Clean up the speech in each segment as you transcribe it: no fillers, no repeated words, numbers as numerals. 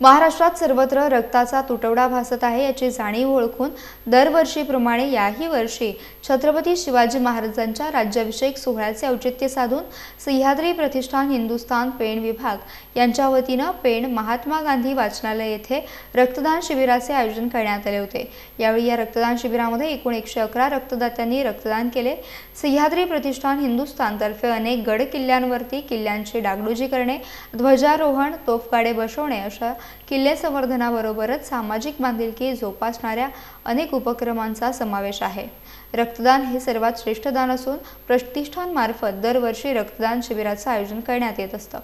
महाराष्ट्रात सर्वत्र रक्ताचा तुटवडा भासत आहे याची जाणीव ओळखून दरवर्षीप्रमाणे याही वर्षी छत्रपती शिवाजी महाराजांच्या राज्याभिषेक सोहळ्याचे औचित्य साधून सह्याद्री प्रतिष्ठान हिंदुस्थान पेण विभाग यांच्या वतीने पेण महात्मा गांधी वाचनालय येथे रक्तदान शिबिराचे आयोजन करण्यात आले होते। यावेळी या रक्तदान शिबिरामध्ये एकूण 111 रक्तदात्यांनी रक्तदान केले। सह्याद्री प्रतिष्ठान हिंदुस्थान तर्फे अनेक गड किल्ल्यांवरती किल्ल्यांची डागडुजी करणे, ध्वजारोहण, तोफगाडे बसवणे अशा किल्ले संवर्धनाबरोबरच सामाजिक बांधिलकी जोपासणाऱ्या अनेक उपक्रमांचा समावेश आहे। रक्तदान हे सर्वात श्रेष्ठ दान असून प्रतिष्ठान मार्फत दरवर्षी रक्तदान शिबिराचे आयोजन करण्यात येत असते।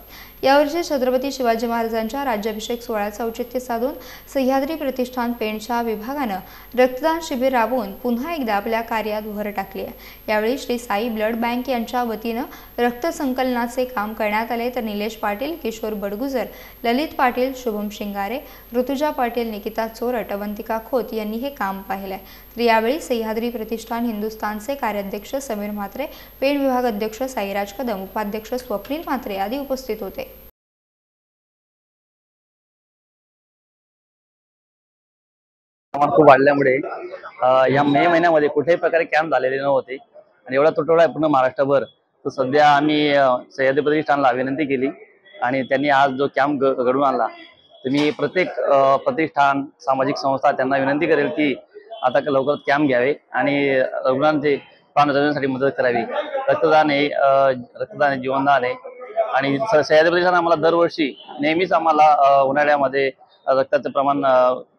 यावर्षी छत्रपती शिवाजी महाराजांच्या राज्याभिषेक सोहळ्याचे औचित्य साधून सह्याद्री प्रतिष्ठान पेणच्या विभागाने रक्तदान शिबिर राबवून पुन्हा एकदा आपल्या कार्यात भर टाकली आहे। यावेळी श्री साई ब्लड बँक यांच्या वतीने रक्त संकलनाचे काम करण्यात आले तर निलेश पाटील, किशोर बडगुजर, ललित पाटील, शुभम शिंगारे, ऋतुजा पाटील, निकिता चोरट, अवंतिका खोत यांनी हे काम पाहिले। तर यावेळी सह्याद्री प्रतिष्ठान हिंदुस्थानचे कार्याध्यक्ष समीर म्हात्रे, पेण विभाग अध्यक्ष साईराज कदम, उपाध्यक्ष स्वप्नील म्हात्रे आदी उपस्थित होते। खूप वाढल्यामुळे या मे महिन्यामध्ये कुठेही प्रकारे कॅम्प झालेले नव्हते आणि एवढा तुटवडा आहे पूर्ण महाराष्ट्रभर। तर सध्या आम्ही सह्याद्री प्रतिष्ठानला विनंती केली आणि त्यांनी आज जो कॅम्प घडवून आणला, तर मी प्रत्येक प्रतिष्ठान सामाजिक संस्था त्यांना विनंती करेल की आता लवकर कॅम्प घ्यावे आणि रुग्णांचे प्राण वाचवण्यासाठी मदत करावी। रक्तदान हे जीवनदान आहे आणि सह्याद्री प्रतिष्ठान आम्हाला दरवर्षी नेहमीच आम्हाला उन्हाळ्यामध्ये रक्ताचं प्रमाण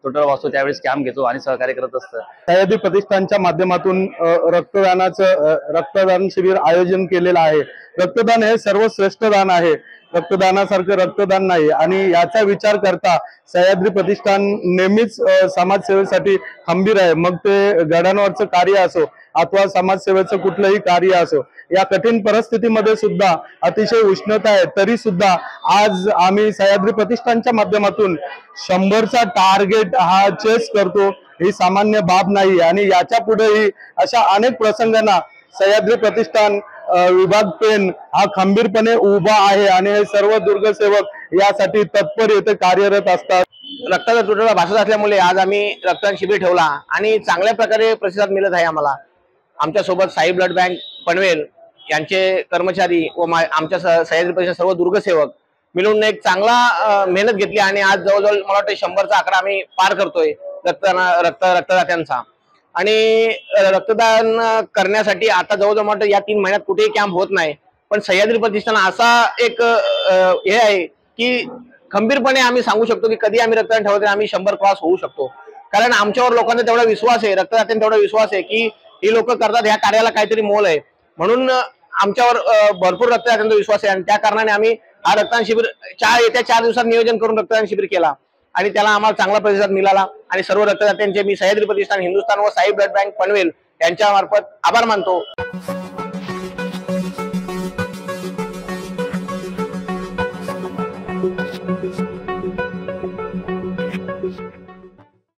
तुटवडा भासतो त्यावेळेस कॅम्प घेतो आणि सहकार्य करत असतं। सह्याद्री प्रतिष्ठानच्या माध्यमातून रक्तदान शिबिर आयोजन केलेलं आहे। रक्तदान हे सर्वश्रेष्ठ दान आहे, रक्तदानासारखं रक्तदान नाही आणि याचा विचार करता सह्याद्री प्रतिष्ठान नेहमीच समाजसेवेसाठी खंबीर आहे। मग ते गडांवरचं कार्य असो अथवा समाजसेवेचं कुठलंही कार्य असो, या कठीण परिस्थितीमध्ये सुद्धा अतिशय उष्णता आहे तरी सुद्धा आज आम्ही सह्याद्री प्रतिष्ठानच्या माध्यमातून 100चा टार्गेट हा चेस करतो, ही सामान्य बाब नाही आणि याच्या पुढेही अशा अनेक प्रसंगांना सह्याद्री प्रतिष्ठान विभाग पेण हा खंबीरपणे उभा आहे आणि हे सर्व दुर्गसेवक यासाठी तत्पर येथे कार्यरत असतात। रक्ताचा तुटवडा भासत असल्यामुळे आज आम्ही रक्तदान शिबिर ठेवला आणि चांगल्या प्रकारे प्रतिसाद मिळत आहे आम्हाला। आमच्या सोबत साई ब्लड बँक पनवेल यांचे कर्मचारी व आमच्या सह्याद्री परिषद सर्व दुर्गसेवक मिळून एक चांगला मेहनत घेतली आणि आज जवळजवळ मला वाटतं 100चा आकडा आम्ही पार करतोय रक्तदात्यांचा। आणि रक्तदान करण्यासाठी आता जवळजवळ मला या 3 महिन्यात कुठेही कॅम्प होत नाही, पण सह्याद्री प्रतिष्ठान असा एक हे आहे की खंबीरपणे आम्ही सांगू शकतो की कधी आम्ही रक्तदान ठेवतो आम्ही 100 क्रॉस होऊ शकतो। कारण आमच्यावर लोकांचा तेवढा विश्वास आहे, रक्तदात्यांचा तेवढा विश्वास आहे की ही लोक करतात ह्या कार्याला काहीतरी मोल आहे, म्हणून आमच्यावर भरपूर रक्तदात्यांचा विश्वास आहे आणि त्या कारणाने आम्ही हा रक्तदान शिबिर येत्या 4 दिवसात नियोजन करून रक्तदान शिबिर केला आणि त्याला आम्हाला चांगला प्रतिसाद मिळाला आणि सर्व रक्तदात्यांचे मी सह्याद्री प्रतिष्ठान हिंदुस्थान व साई ब्लड बँक पनवेल यांच्या मार्फत आभार मानतो।